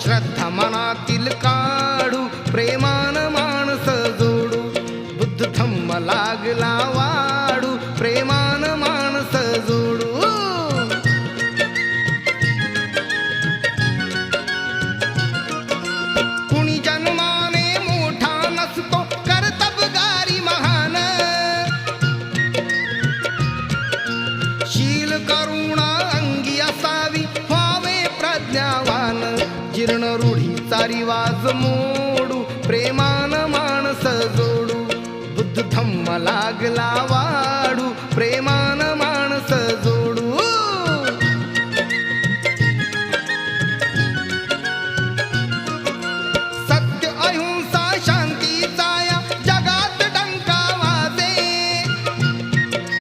श्रद्धा मनातील काढू प्रेमान माणस जोडू बुद्ध धम्म लागला वाढू प्रेमान माणस जोडू कुणी जन्माने मोठा नसतो कर्तबगारी महान शील करुणा अंगी असावी व्हावे प्रज्ञावान जीर्ण रूढीचा रिवाज मोडू प्रेमान माणस जोडू बुद्ध धम्म लागला वाढू प्रेमा